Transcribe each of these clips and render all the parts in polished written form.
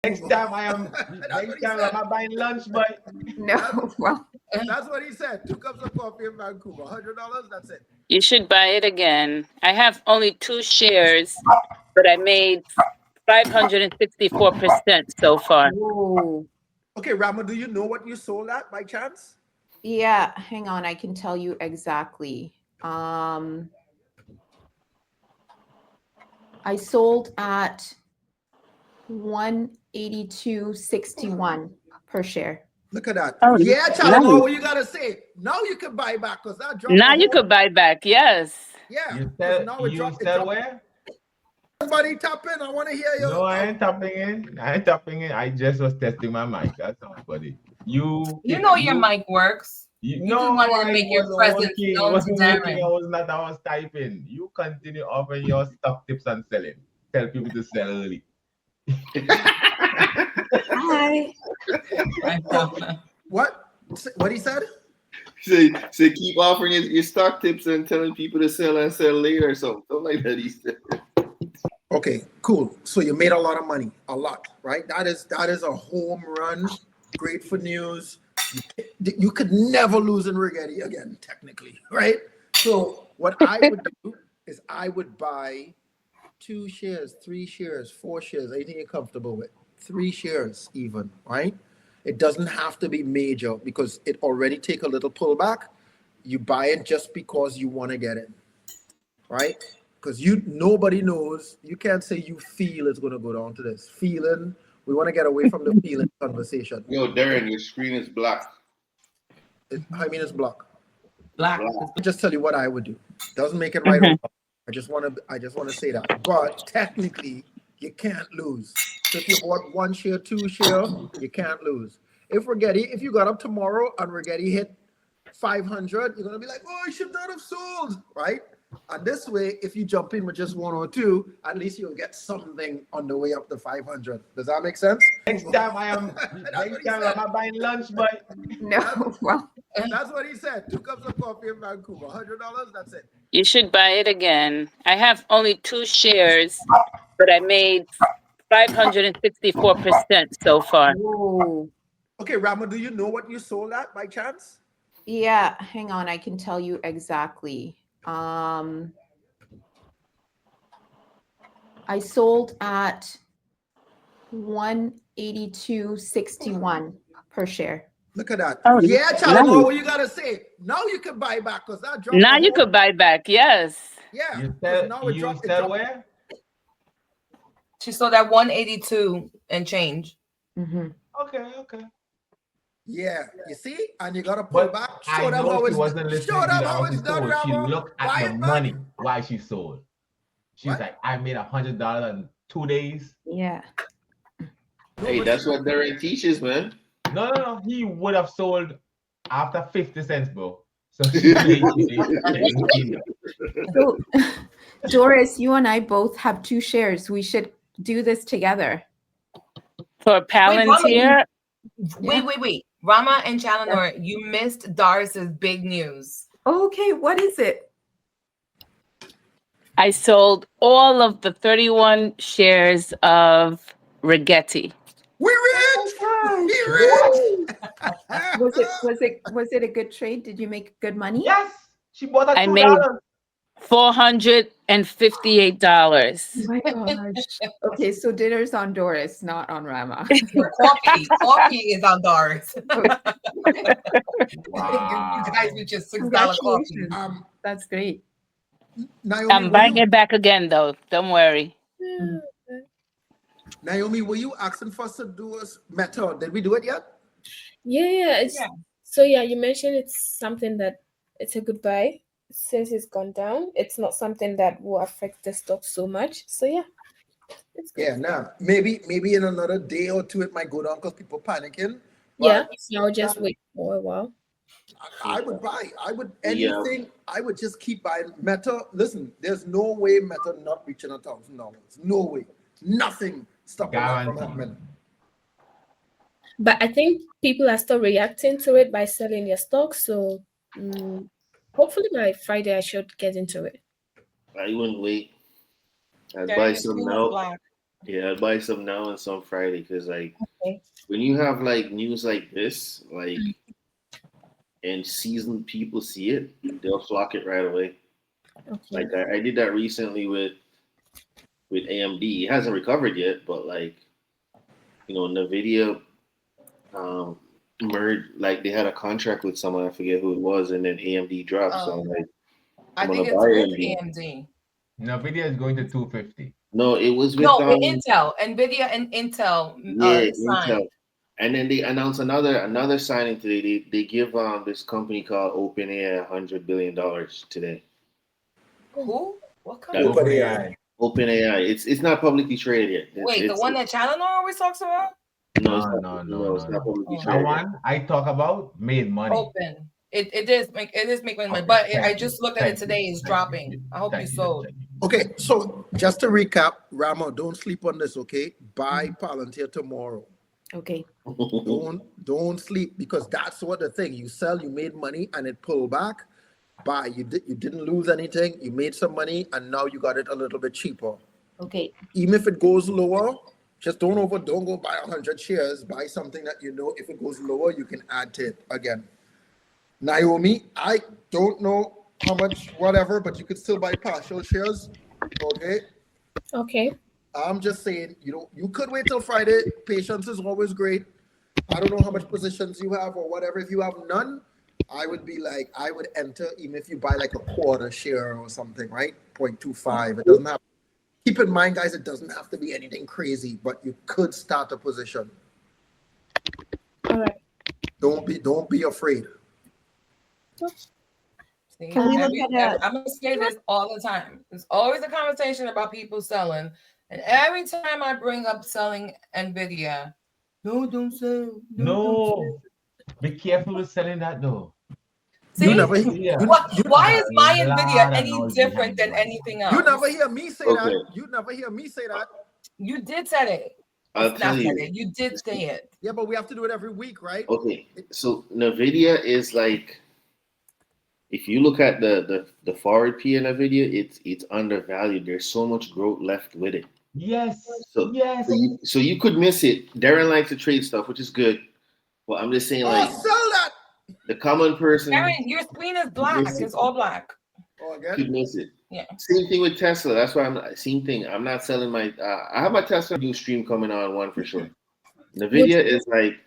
Next time I'm buying lunch, but No, well, That's what he said. 2 cups of coffee in Vancouver, $100. That's it. You should buy it again. I have only 2 shares, but I made 564% so far. whoa. Okay, Rama, do you know what you sold at by chance? Yeah, hang on, I can tell you exactly. I sold at 182.61 per share. Look at that. Oh, Yeah, nice. Chalamo, what you gotta say? Now you can buy back because that dropped. Now you could buy back, yes. Yeah. you 'cause sell, now it you dropped. sell where? Somebody tap in. I want to hear you. No, I ain't tapping in. I just was testing my mic. That's all, buddy. You know your mic works. You just wanted to make your presence known to Darren. I was typing. You continue offering your stock tips and selling. Tell people to sell early. Hi. What he said? Say keep offering your stock tips and telling people to sell and sell later or something like that. He said. Okay, cool. So you made a lot of money, a lot, right? That is a home run. Great for news. You could never lose in Rigetti again, technically, right? So what I would do is I would buy 2 shares, 3 shares, 4 shares, anything you're comfortable with. 3 shares even, right? It doesn't have to be major because it already take a little pullback. You buy it just because you want to get it, right? Because nobody knows. You can't say you feel it's going to go down to this. Feeling, we want to get away from the feeling conversation. Yo, Darren, your screen is black. I mean, it's black. Black. I'll just tell you what I would do. Doesn't make it right or wrong. I just want to say that. But technically, you can't lose. So if you bought 1 share, 2 share, you can't lose. If you got up tomorrow and Rigetti hit 500, you're gonna be like, oh, I should not have sold, right? And this way, if you jump in with just 1 or 2, at least you'll get something on the way up to 500. Does that make sense? Next time I'm buying lunch, but No, well, That's what he said. 2 cups of coffee in Vancouver, $100. That's it. You should buy it again. I have only 2 shares, but I made 564% so far. whoa. Okay, Rama, do you know what you sold at by chance? Yeah, hang on, I can tell you exactly. I sold at 182.61 per share. Look at that. Oh, Yeah, nice. Chalamo, what you gotta say? Now you can buy back because that dropped. Now you could buy back, yes. Yeah. you 'cause now it sell dropped. It dropped. where? She sold at 182 and change. Mhm. Okay. Yeah, you see, and you gotta pull But back. I Show them know how she it's wasn't done. listening Show to them that how when she it's done, sold. She Rama. looked Buy at the it back. money why she sold. She's What? like, I made $100 in 2 days. Yeah. Hey, that's what Darren teaches, man. No. He would have sold after 50 cents, bro. So she So, Doris, you and I both have 2 shares. We should do this together. For Palantir, Wait. Rama and Challenor, you missed Doris's big news. Okay, what is it? I sold all of the 31 shares of Rigetti. We rich. Oh, We rich. Was it a good trade? Did you make good money? Yes, she bought at I $2. made $458. Oh my gosh. Okay, so dinner's on Doris, not on Rama. Coffee is on Doris. Wow. You guys with your $6 coffee. Congratulations. That's great. Naomi, I'm buying it back again, though. Don't worry. Naomi, were you asking for us to do a method? Did we do it yet? Yeah. So you mentioned it's something that it's a good buy since it's gone down. It's not something that will affect the stock so much. So yeah, it's good. Yeah, now maybe in another day or 2 it might go down because people panicking. Yeah, so I'll just wait for a while. I would buy. I would anything. I would just keep buying. Meta. Listen, there's no way Meta not reaching $1,000. No way. Nothing stopping that from happening. But I think people are still reacting to it by selling their stocks. So hopefully by Friday I should get into it. I wouldn't wait. I'd Yeah, buy your some screen is now. black. Yeah, I'll buy some now and some Friday because like Okay. when you have like news like this, like and seasoned people see it, they'll flock it right away. Okay. Like I did that recently with AMD. It hasn't recovered yet, but like Nvidia merged, like they had a contract with someone, I forget who it was, and then AMD dropped. So I'm like, I I'm think gonna it's buy with AMD. AMD. Nvidia is going to 250. No, it was with No, with Intel, Nvidia and Intel yeah, signed. Intel. And then they announced another signing today. They give this company called OpenAI $100 billion today. Who? What That company? OpenAI. OpenAI. It's not publicly traded yet. Wait, the one that Channel always talks about? No, it's No. not. It's not publicly Oh. That traded. one I talk about made money. Open. It is making money, Okay, but thank I you, just looked at it thank you, today. It's thank dropping. you, I hope you thank sold. thank you. Okay, so just to recap, Rama, don't sleep on this, okay? Buy Palantir tomorrow. Okay. Don't sleep, because that's what the thing. You sell, you made money, and it pulled back. Buy. You didn't lose anything. You made some money, and now you got it a little bit cheaper. Okay. Even if it goes lower, just don't go buy 100 shares. Buy something that you know if it goes lower, you can add to it again. Naomi, I don't know how much, whatever, but you could still buy partial shares. Okay. Okay. I'm just saying, you could wait till Friday. Patience is always great. I don't know how much positions you have or whatever. If you have none, I would enter even if you buy like a quarter share or something, right? 0.25. It doesn't have. Keep in mind, guys, it doesn't have to be anything crazy, but you could start a position. All right. Don't be afraid. See, Can we look at I'm gonna say this all the time. There's always a conversation about people selling, and every time I bring up selling Nvidia, no, don't sell. No, be careful with selling that though. See, Yeah. why is my A Nvidia lot of any noise different behind than it. anything else? You never hear me say Okay. that. You never hear me say that. You did say it. I'll Not tell said you. it. You did say it. Yeah, but we have to do it every week, right? Okay, so Nvidia is like, if you look at the forward P in Nvidia, it's undervalued. There's so much growth left with it. Yes. So Yes. so you could miss it. Darren likes to trade stuff, which is good. But I'm just saying, like, Sell that. the common person Aaron, your screen is black. Miss it. It's all black. could miss it. Yeah. Same thing with Tesla. That's why same thing. I'm not selling my. I have my Tesla new stream coming on one for sure. Nvidia is like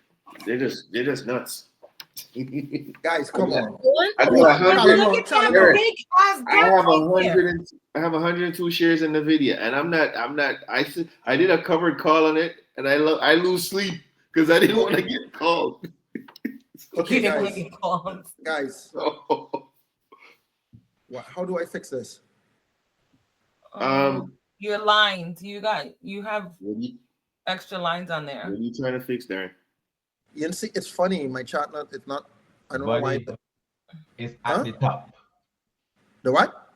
they're just nuts. Guys, come on. I got 100. Look at that Darren, big ass I gap have right there. 100. I have 102 shares in Nvidia, and I'm not. I did a covered call on it, and I lose sleep because I didn't want to get called. Okay, You didn't want to guys. get called. Guys, how do I fix this? Your lines. You have What extra lines on there. are you trying to fix, Darren? You see, it's funny. My chat it's not. I don't know why. Buddy, it's at the top. The what?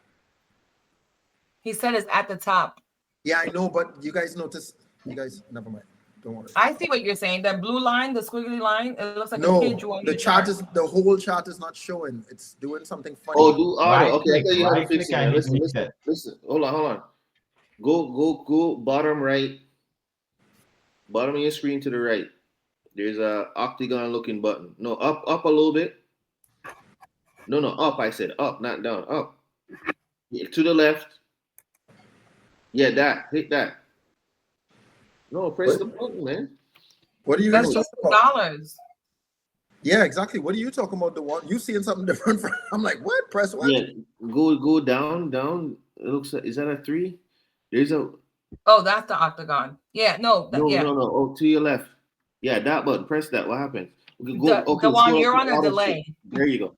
He said it's at the top. Yeah, I know, but you guys notice. You guys, never mind. Don't worry. I see what you're saying. That blue line, the squiggly line, it looks like a No, kid drawing the your chart the whole chart is not showing. It's doing something funny. Oh, do auto. Right Okay, I click, tell you how to right fix click it. and hit Listen. reset. Hold on. Go bottom right. Bottom of your screen to the right. There's a octagon looking button. No, up a little bit. No, up. I said up, not down. Up. Yeah, to the left. Yeah, that. Hit that. No, press the button, man. What are you That's guys just talking about? dollars. Yeah, exactly. What are you talking about? The one you seeing something different from? I'm like, what? Press what? Yeah, go down. It looks like, is that a 3? There's a Oh, that's the octagon. Yeah, no. no. Oh, to your left. Yeah, that button. Press that. What happens? The one you're on a delay. There you go.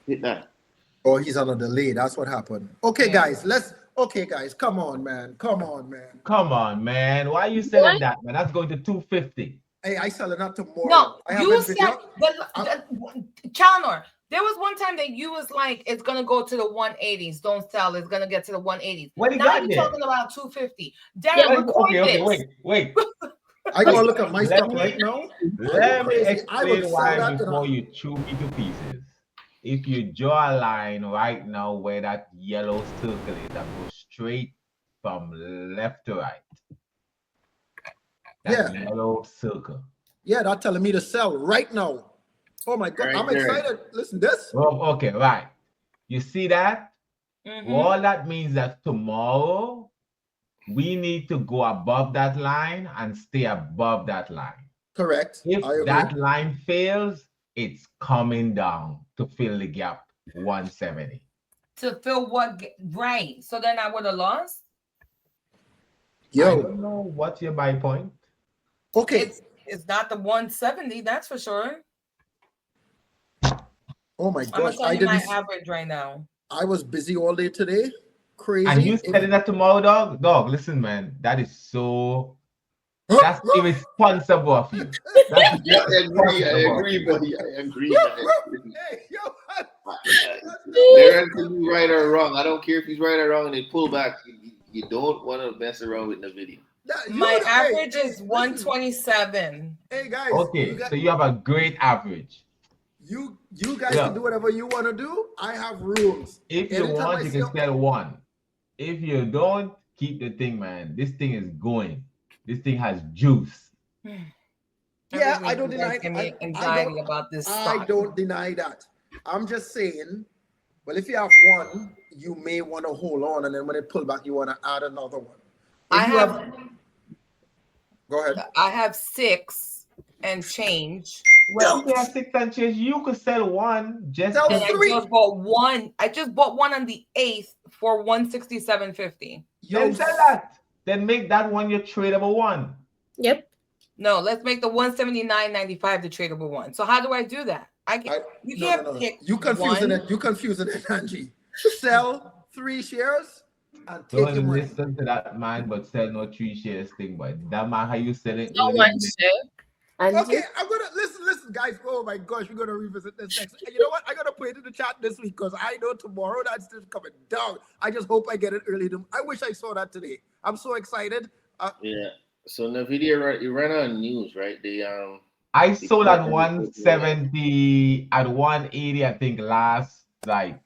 Hit that. Oh, he's on a delay. That's what happened. Okay, guys, come on, man. Come on, man. Why are you selling that, man? That's going to 250. Hey, I sell it not tomorrow. No, I have you Nvidia. said Challenor. There was one time that you was like, it's gonna go to the 180s. Don't sell. It's gonna get to the 180s. What you now got you're there? talking about 250. Darren, record this. Wait. I gotta look at my stuff right now. Let me I would explain sell why that before you chew me to pieces. If you draw a line right now where that yellow circle is, that goes straight from left to right. Yeah. That yellow circle. Yeah, that's telling me to sell right now. Oh my God, Right I'm there. excited. Listen, this. Oh, okay, right. You see that? Mhm. All that means that tomorrow we need to go above that line and stay above that line. Correct. If I agree. that line fails, it's coming down to fill the gap 170. To fill what? Right. So then I would have lost. I Yo, don't know what's your buy point. okay. It's not the 170. That's for sure. Oh my I'm gonna gosh, tell I you my didn't. average right now. I was busy all day today. Crazy. And you If- selling that tomorrow, dog? Dog, listen, man. That is so. Huh? That's irresponsible of you. That's Yeah, I agree. I irresponsible. agree, buddy. I agree. I agree. Hey, yo, Darren can be right or wrong. I don't care if he's right or wrong and they pull back. You don't want to mess around with the video. My average is 127. Hey guys, Okay, so you have a great average. you guys Yeah. can do whatever you want to do. I have rules. If you Anytime want, I you see can sell one. If you don't, keep the thing, man. This thing is going. This thing has juice. Yeah, I don't deny. Give me I anxiety don't. about this I stock. don't deny that. I'm just saying. Well, if you have one, you may want to hold on, and then when it pull back, you want to add another one. If I you have Go ahead. I have 6 and change. Well, if you have 6 and change, you could sell one. Just Sell And I three. just bought one. I just bought one on the 8th for 167.50. then sell that. Then make that one your tradable one. Yep. No, let's make the 179.95 the tradable one. So how do I do that? You can't pick You confusing one. it. You confusing it, Angie. Sell 3 shares and take your Don't money. listen to that man, but sell no 3 shares thing. But that man, how you sell it? No one share. And Okay, I'm gonna listen, guys. Oh my gosh, we're gonna revisit this next. You know what? I'm gonna put it in the chat this week because I know tomorrow that's just coming down. I just hope I get it early. I wish I saw that today. I'm so excited. Yeah. So Nvidia, you ran on news, right? I sold at 170, at 180, I think, last like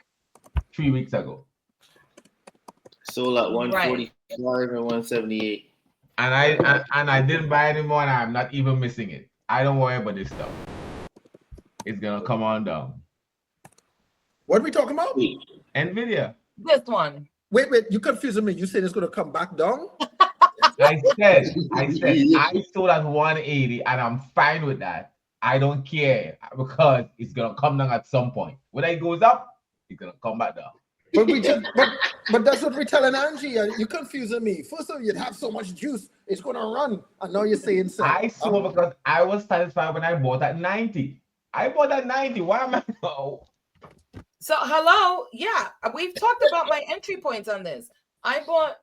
3 weeks ago. Sold at 145 and 178. And I didn't buy anymore, and I'm not even missing it. I don't worry about this stuff. It's gonna come on down. What are we talking about? Nvidia. This one. Wait, you confusing me. You said it's gonna come back down? I said I sold at 180, and I'm fine with that. I don't care because it's gonna come down at some point. When it goes up, it's gonna come back down. But that's what we're telling Angie. You're confusing me. First of all, you'd have so much juice, it's gonna run, and now you're saying so. I sold because I was satisfied when I bought at 90. I bought at 90. Why am I? Oh. So hello, yeah, we've talked about my entry points on this. I've had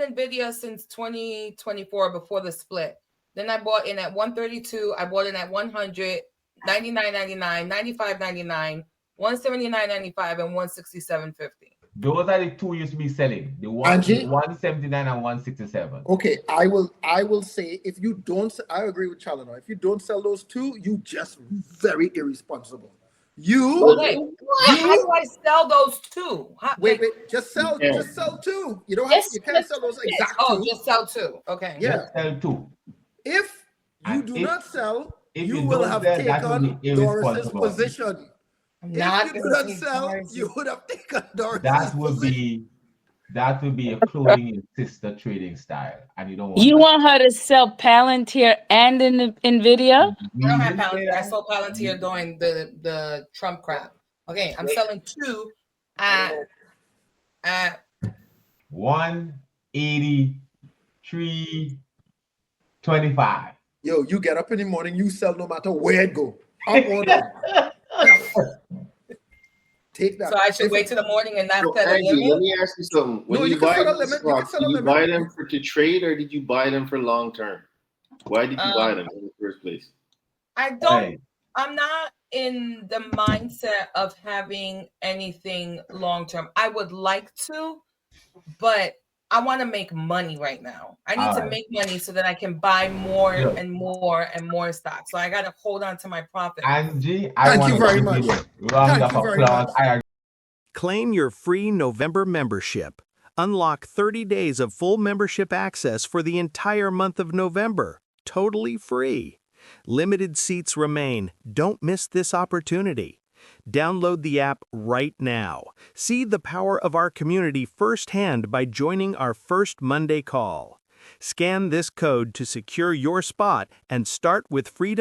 Nvidia since 2024 before the split. Then I bought in at 132. I bought in at 100, 99.99, 95.99, 179.95, and 167.50. Those are the two you used to be selling. The one, Angie? 179 and 167. Okay, I will say if you don't, I agree with Chalana. If you don't sell those two, you just very irresponsible. Okay, how do I sell those two? Wait, just sell two. You don't have you can't sell those exact two. Just sell two. Okay. Yeah. Just sell two. If you And do if- not sell, if you you will don't have sell, that will taken be Doris's irresponsible. position. I'm If not you do gonna not take sell, Doris. you would have taken Doris's That would position. be a clothing your sister trading style, and you don't want. You that. want her to sell Palantir and Nvidia? I don't have You say Palantir. I that? sold Palantir during the Trump crap. Okay, I'm selling two at 183.25. Yo, you get up in the morning, you sell no matter where it go. Up or down. Take that. so I should wait till the morning and not So, set a Angie, let limit. me ask you something. When No, you you can buy set a these limit. You can stocks, set a did you limit. buy them to trade or did you buy them for long term? Why did you buy them in the first place? I don't. Hey, I'm not in the mindset of having anything long term. I would like to, but I want to make money right now. I need to Alright. make money so that I can buy more Yeah. and more and more stock. So I got to hold on to my profit. Angie, I Thank want you to very give much. you a round Thank of you very applause. much. I Claim your free November membership. Unlock 30 days of full membership access for the entire month of November, totally free. Limited seats remain. Don't miss this opportunity. Download the app right now. See the power of our community firsthand by joining our first Monday call. Scan this code to secure your spot and start with freedom.